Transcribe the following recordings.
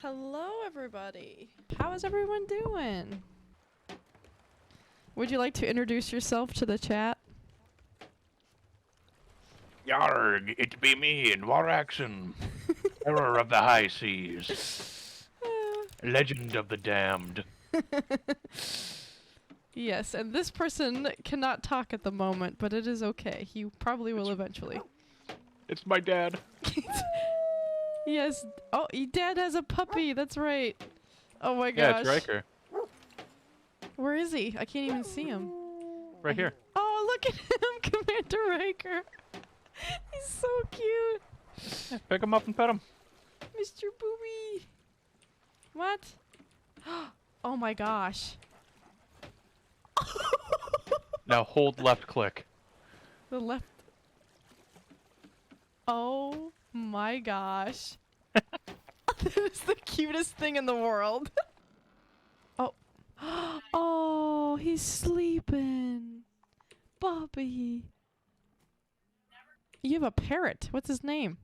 Hello, everybody. How is everyone doing? Would you like to introduce yourself to the chat? Yarg, it be me, Waraxon, Terror of the High Seas, Legend of the Damned. Yes, and this person cannot talk at the moment, but it is okay. He probably will eventually. It's my dad. Yes. Oh, Dad has a puppy. That's right. Oh my Yeah, gosh. it's Riker. Where is he? I can't even see him. Right here. Oh, look at him, Commander Riker. He's so cute. Yeah, pick him up and pet him. Mr. Booby. What? Oh my gosh. Now hold left click. The left. Oh my gosh. That is the cutest thing in the world. Oh. Oh, he's sleeping. Bobby. You have a parrot. What's his name?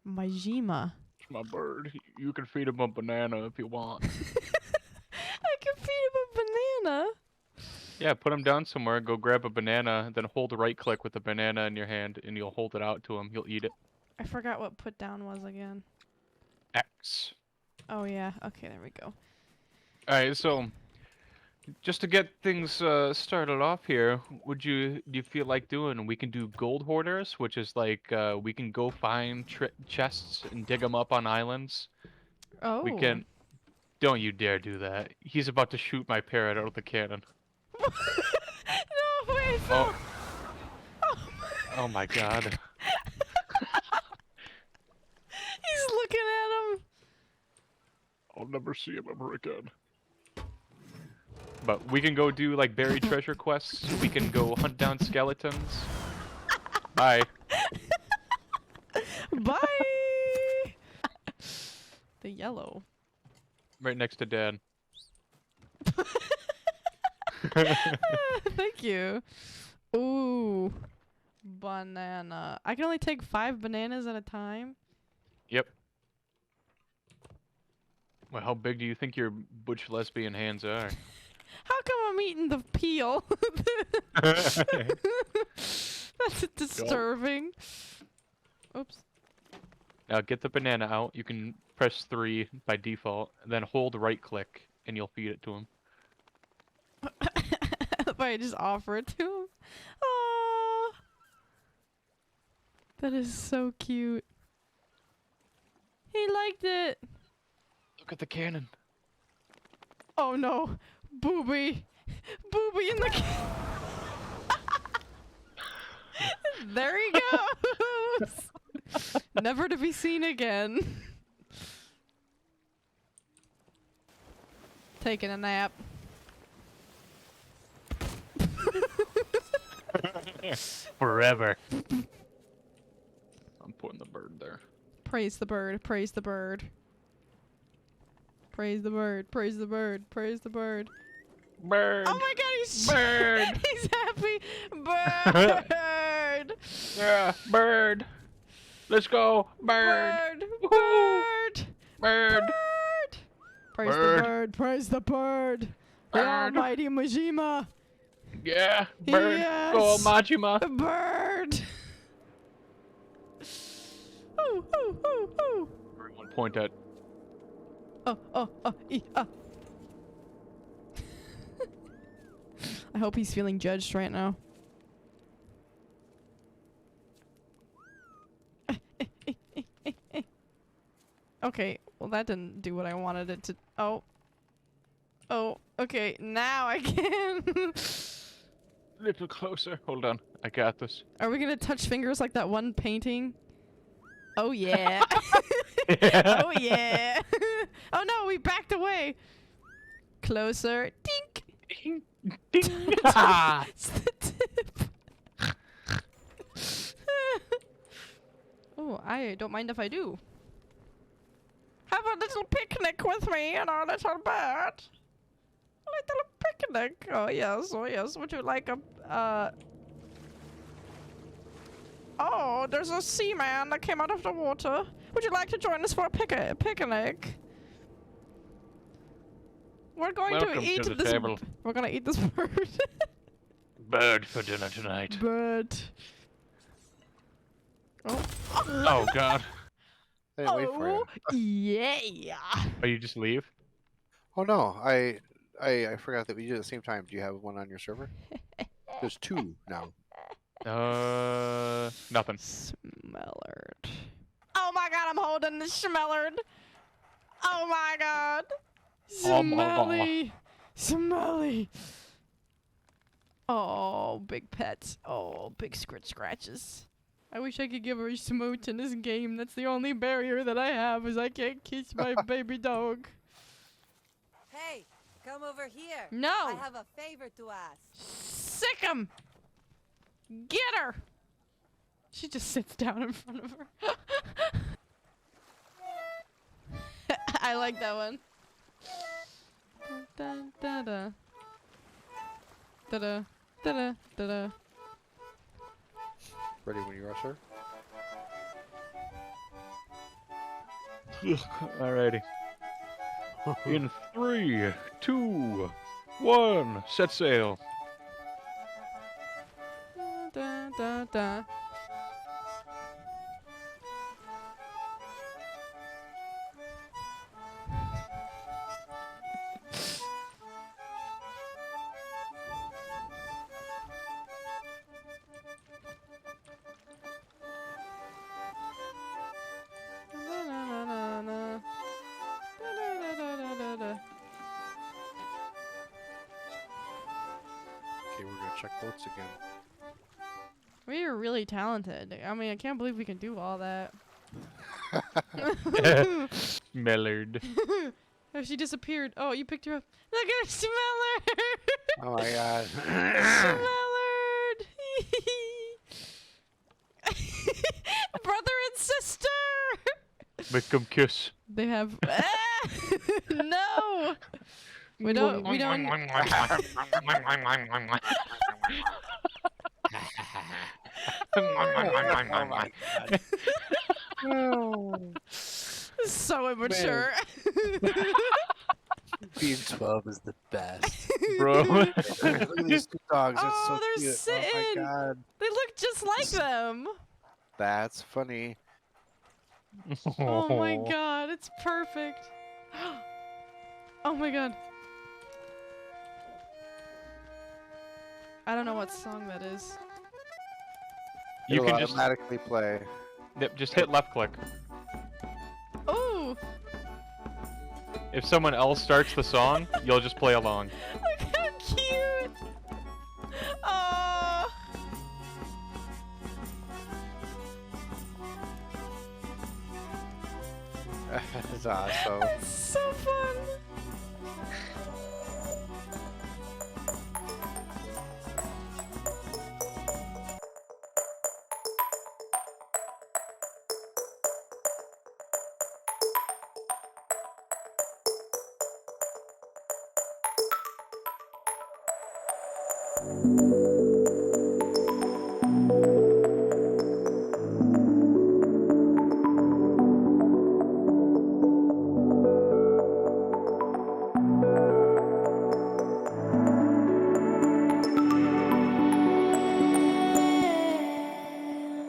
MAJIMA. It's my bird. You can feed him a banana if you want. I can feed him a banana. Yeah, put him down somewhere, go grab a banana, then hold right click with the banana in your hand, and you'll hold it out to him. He'll eat it. I forgot what put down was again. X. Oh yeah, okay, there we go. Alright, so just to get things started off here, do you feel like doing? We can do gold hoarders, which is like we can go find chests and dig them up on islands. Oh. We can. Don't you dare do that! He's about to shoot my parrot out of the cannon. No, wait. Oh. Oh my God. He's looking at him. I'll never see him ever again. But we can go do like buried treasure quests. We can go hunt down skeletons. Bye. Bye. The yellow. Right next to Dad. Thank you. Ooh. Banana. I can only take 5 bananas at a time. Yep. Well, how big do you think your butch lesbian hands are? How come I'm eating the peel? That's disturbing. Oops. Now get the banana out. You can press 3 by default, then hold right click, and you'll feed it to him. If I just offer it to him. Oh, that is so cute. He liked it. Look at the cannon. Oh no, Booby, Booby in the. There he goes. Never to be seen again. Taking a nap. Forever. I'm putting the bird there. Praise the bird, praise the bird. Praise the bird, praise the bird, praise the bird. Bird. Oh my god, he's Bird. he's happy. Bird. Yeah, bird. Let's go. Bird. Bird. Woohoo. Bird. Bird. Bird. Praise Bird. the bird, praise the bird. The Bird. almighty Majima. Yeah, bird. Yes. Go, Majima. Bird. Ooh, ooh, ooh, ooh. Everyone point at. Oh, oh, oh, I hope he's feeling judged right now. Okay, well that didn't do what I wanted it to. Oh. Oh, okay, now I can. A little closer. Hold on. I got this. Are we gonna touch fingers like that one painting? Oh yeah. Oh yeah. Oh no, we backed away. Closer. Dink. Ding. Ding. Ah. It's the tip. Oh, I don't mind if I do. Have a little picnic with me and our little bird. A little picnic. Oh yes, oh yes. Would you like a Oh, there's a seaman that came out of the water. Would you like to join us for a picnic? We're going Welcome to eat to the this. table. We're gonna eat this bird. Bird for dinner tonight. Bird. Oh. Oh God. I didn't wait for you. Yeah. Oh, you just leave? Oh no, I forgot that we did at the same time. Do you have one on your server? There's 2 now. Nothing. Smellard. Oh my God, I'm holding the Smellard. Oh my God. Smelly. Smelly. Oh, big pets. Oh, big scratches. I wish I could give her a smooch in this game. That's the only barrier that I have is I can't kiss my baby dog. Hey, come over here. No. I have a favor to ask. Sick 'em. Get her. She just sits down in front of her. I like that one. Da da da da da da da da. Ready when you are, sir. Alrighty. In 3, 2, 1, set sail. Da da da. Okay, we're gonna check boats again. We are really talented. I mean, I can't believe we can do all that. Mellard. Oh, she disappeared. Oh, you picked her up. Look at her, Smellard! Oh my God. Smellard! Brother and sister! Make 'em kiss. They have. No! We don't. So immature. Being 12 is the best. Bro. Look at these 2 dogs. That's Oh, so they're cute. sitting. Oh my God. They look just like them. That's funny. Oh my God, it's perfect. Oh my God. I don't know what song that is. You It'll can just automatically play. yep, just hit left click. Oh, If someone else starts the song, you'll just play along. look how cute. Oh. That's awesome. That's so fun.